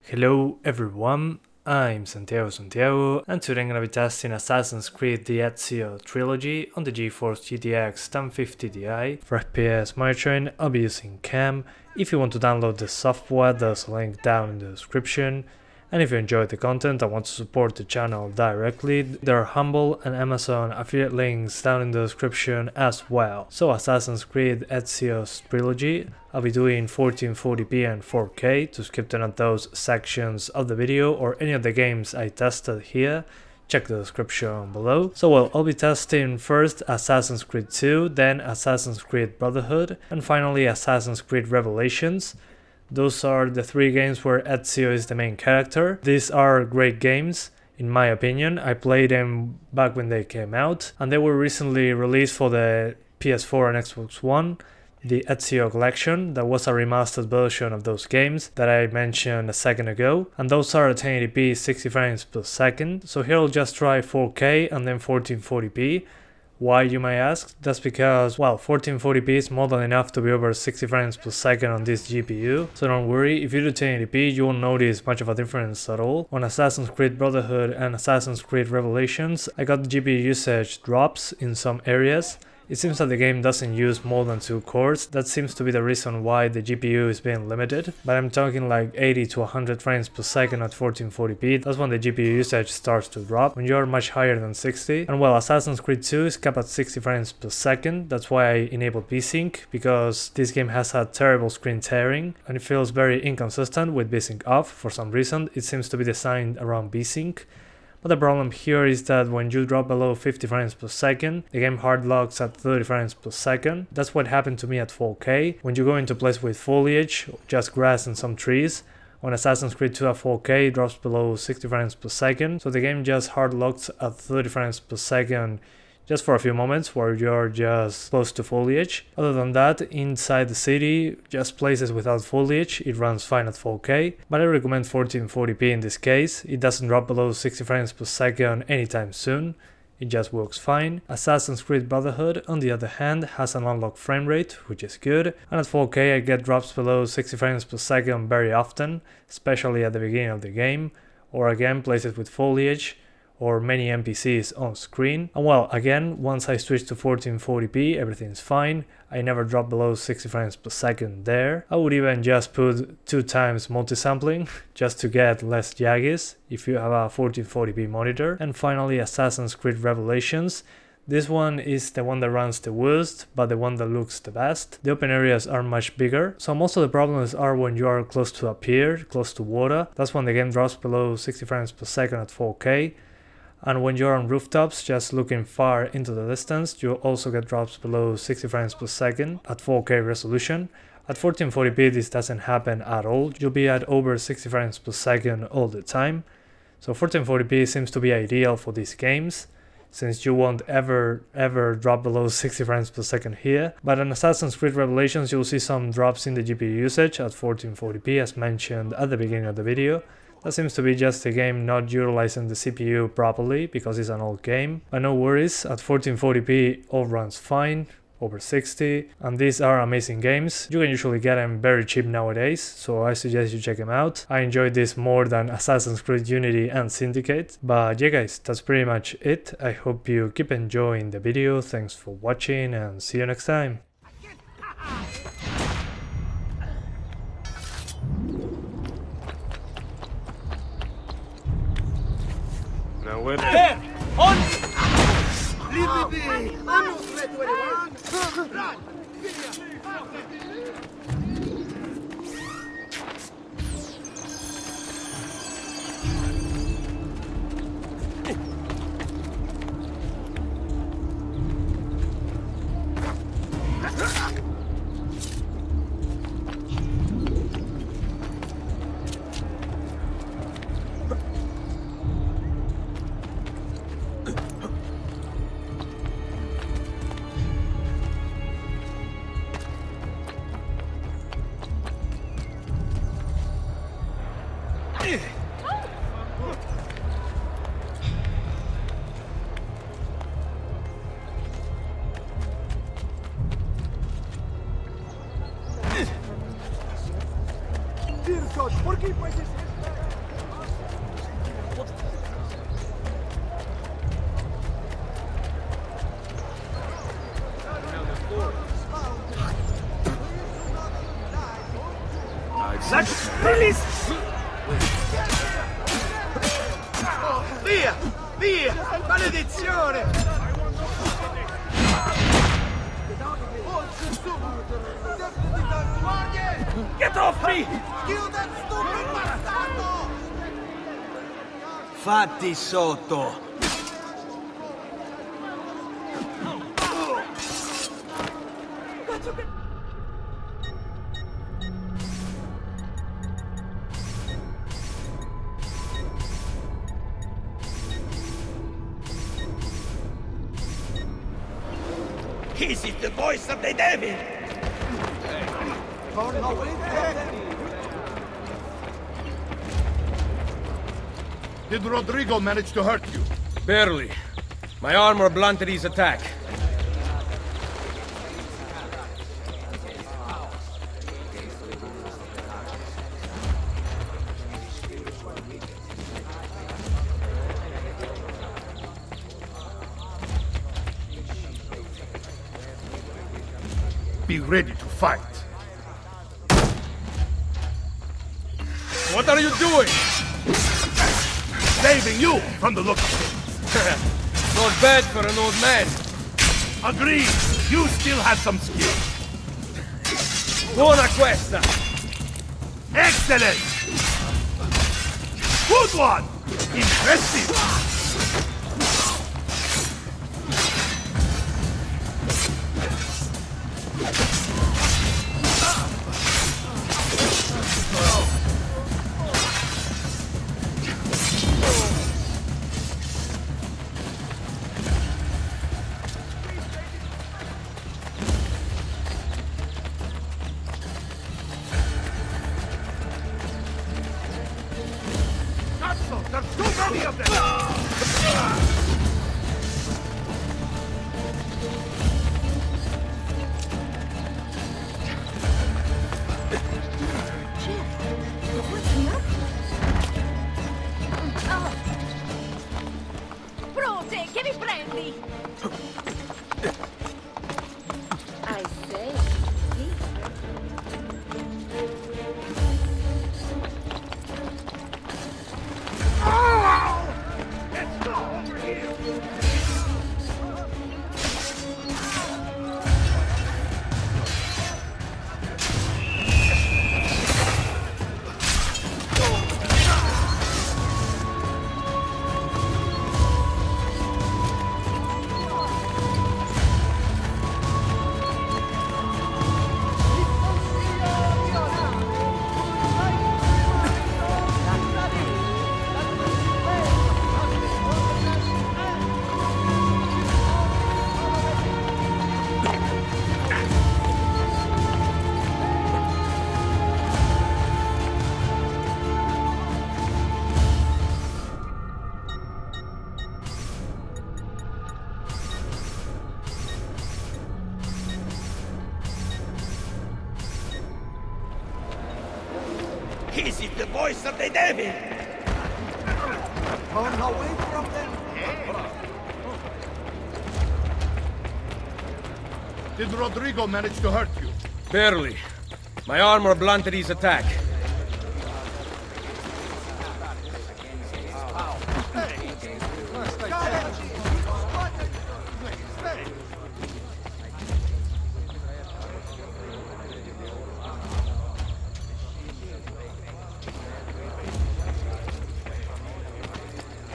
Hello everyone, I'm Santiago, and today I'm gonna be testing Assassin's Creed the Ezio Trilogy on the GeForce GTX 1050 Ti. For FPS monitoring, I'll be using CAM. If you want to download the software, there's a link down in the description. And if you enjoyed the content and want to support the channel directly, there are Humble and Amazon affiliate links down in the description as well. So Assassin's Creed Ezio's Trilogy, I'll be doing 1440p and 4K to skip to not those sections of the video or any of the games I tested here. Check the description below. So I'll be testing first Assassin's Creed 2, then Assassin's Creed Brotherhood, and finally Assassin's Creed Revelations. Those are the three games where Ezio is the main character. These are great games, in my opinion. I played them back when they came out, and they were recently released for the PS4 and Xbox One. The Ezio Collection, that was a remastered version of those games that I mentioned a second ago, and those are at 1080p 60 frames per second. So here I'll just try 4K and then 1440p. Why, you may ask? That's because, well, 1440p is more than enough to be over 60 frames per second on this GPU, so don't worry, if you do 1080p you won't notice much of a difference at all. On Assassin's Creed Brotherhood and Assassin's Creed Revelations, I got the GPU usage drops in some areas. It seems that the game doesn't use more than 2 cores. That seems to be the reason why the GPU is being limited. But I'm talking like 80 to 100 frames per second at 1440p. That's when the GPU usage starts to drop, when you're much higher than 60. And well, Assassin's Creed 2 is capped at 60 frames per second. That's why I enabled VSync, because this game has had terrible screen tearing and it feels very inconsistent with VSync off. For some reason, it seems to be designed around VSync. But the problem here is that when you drop below 50 frames per second, the game hard locks at 30 frames per second. That's what happened to me at 4K. When you go into place with foliage, just grass and some trees, on Assassin's Creed 2 at 4K, it drops below 60 frames per second. So the game just hard locks at 30 frames per second just for a few moments where you're just close to foliage. Other than that, inside the city, just places without foliage, it runs fine at 4K, but I recommend 1440p in this case. It doesn't drop below 60 frames per second anytime soon. It just works fine. Assassin's Creed Brotherhood, on the other hand, has an unlocked frame rate, which is good, and at 4K I get drops below 60 frames per second very often, especially at the beginning of the game, or again places with foliage, or many NPCs on screen. And well, again, once I switch to 1440p, everything's fine. I never drop below 60 frames per second there. I would even just put 2 times multisampling, just to get less jaggies if you have a 1440p monitor. And finally, Assassin's Creed Revelations. This one is the one that runs the worst, but the one that looks the best. The open areas are much bigger, so most of the problems are when you are close to a pier, close to water. That's when the game drops below 60 frames per second at 4K. And when you're on rooftops, just looking far into the distance, you also get drops below 60 frames per second at 4K resolution. At 1440p this doesn't happen at all, you'll be at over 60 frames per second all the time. So 1440p seems to be ideal for these games, since you won't ever drop below 60 frames per second here. But on Assassin's Creed Revelations you'll see some drops in the GPU usage at 1440p as mentioned at the beginning of the video. That seems to be just the game not utilizing the CPU properly because it's an old game. But no worries, at 1440p all runs fine, over 60, and these are amazing games. You can usually get them very cheap nowadays, so I suggest you check them out. I enjoyed this more than Assassin's Creed Unity and Syndicate. But yeah guys, that's pretty much it. I hope you keep enjoying the video, thanks for watching and see you next time. Now where There! On! Leave me be! I'm no threat to anyone! Run! Dear God, ¿por qué puedes Via! Via! Maledizione! Get off me! Fatti sotto! This is the voice of the devil! Did Rodrigo manage to hurt you? Barely. My armor blunted his attack. Be ready to fight. What are you doing? Saving you from the look of things. Not bad for an old man. Agreed. You still have some skill. Buona questa! Excellent! Good one! Impressive! There's too many of them! Prote, che mi prendi? I say, sì. Let's go over here! This is the voice of the devil! Turn away from them! Did Rodrigo manage to hurt you? Barely. My armor blunted his attack.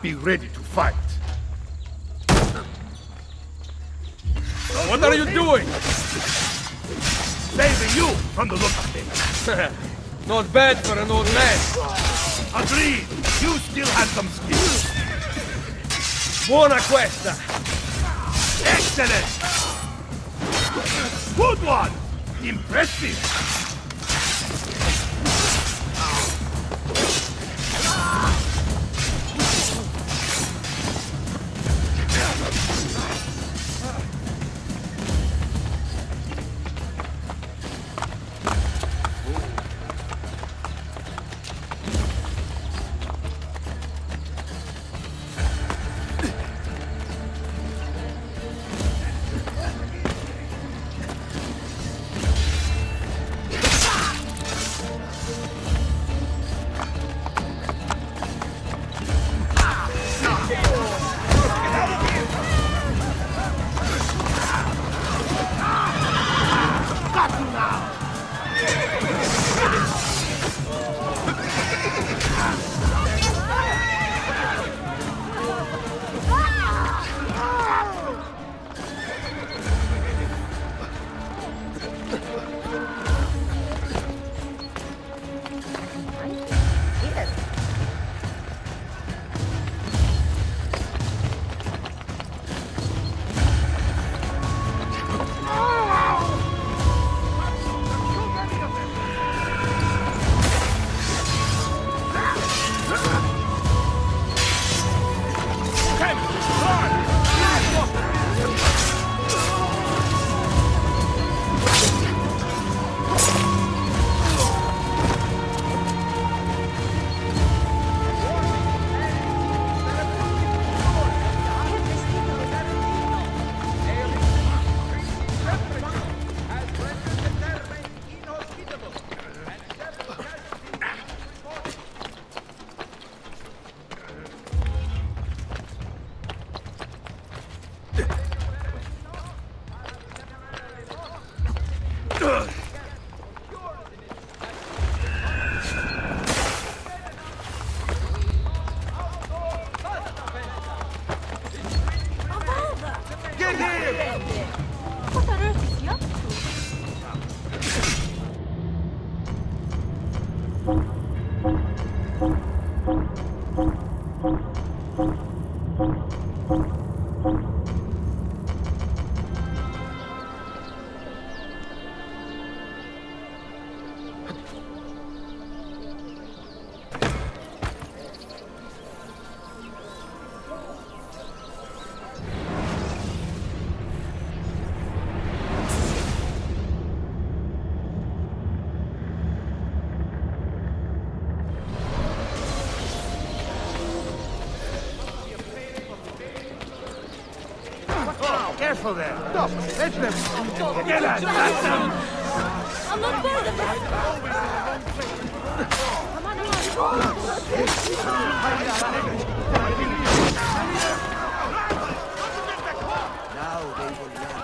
Be ready to fight. What are you doing? Saving you from the look of things. Not bad for an old man. Agreed. You still have some skill. Buona questa! Excellent! Good one! Impressive! Careful there. Stop. Let them. Get out! I'm not part of that! Come on. Now they will learn.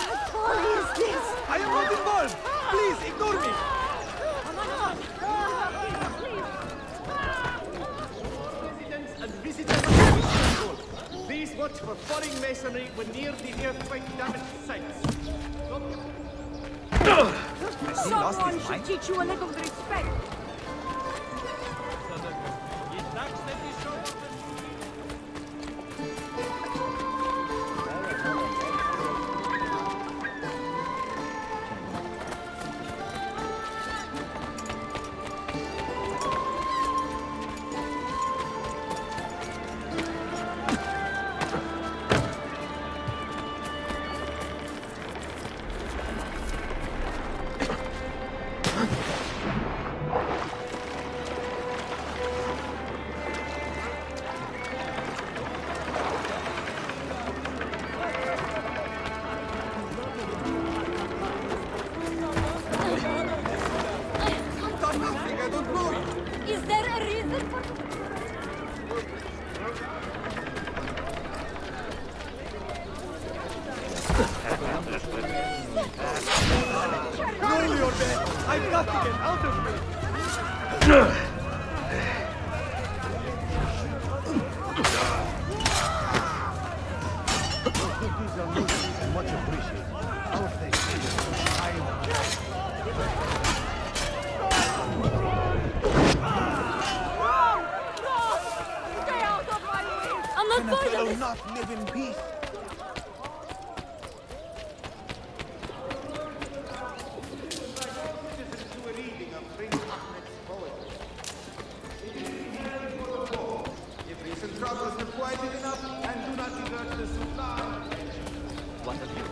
What folly is this? I am not involved. Please ignore me. Residents and visitors of Kingston, please watch for foreign masonry when near the earthquake damaged sites. Someone should teach you a little respect. Is there a reason for... Roll your bed. I've got to get out of here. These are much appreciated. Our thanks. Stay out of my way! I'm not part of this! Not live in peace. If recent troubles have quieted enough and do not divert the supply. What of you?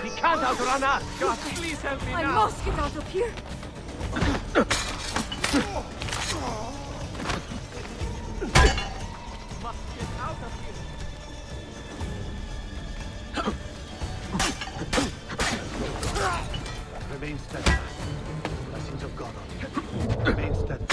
He can't outrun us! God, please help me I now! must get out of here! Must get out of here! Remain steadfast. Blessings of God on you. Remain steadfast.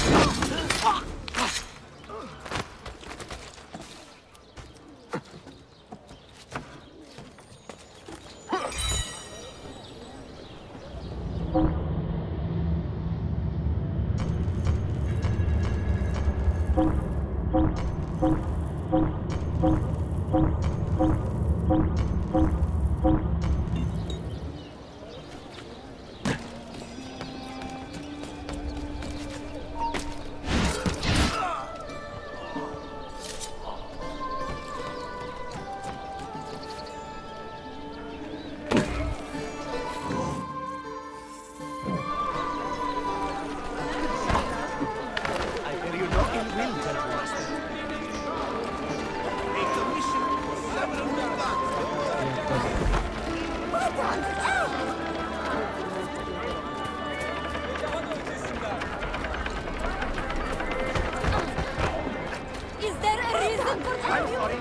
Is there a reason for that? I'm sorry.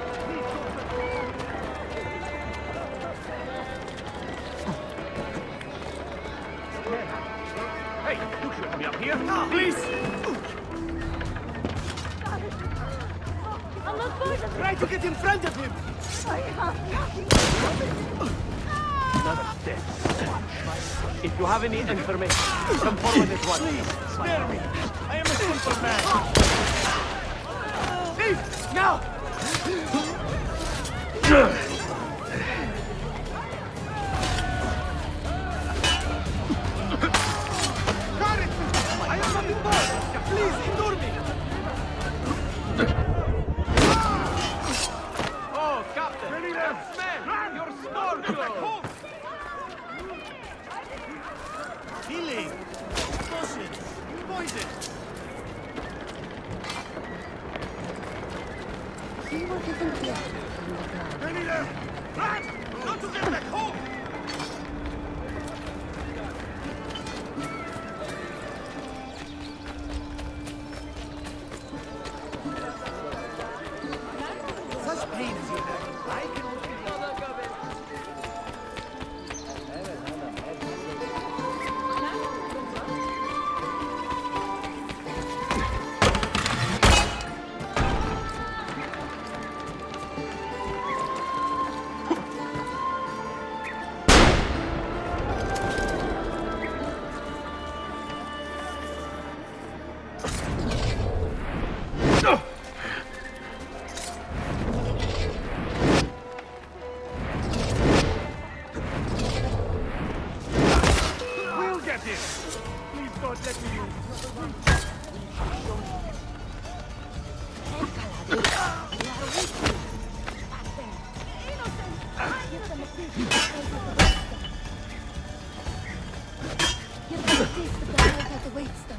Hey, you shouldn't be up here. Please! I'm not part of it! Try to get in front of him! I have nothing! Another death. If you have any information, come forward at once. Please, spare me. I am a simple man. Leave, now! I am not involved. Please, ignore me. Oh, Captain. Man, your snorkel. Healing! Potions! Poison! See what you can get. Ready there! Right! Not to get back home! this! Please, God, let me move. Give them a taste of the life that awaits them.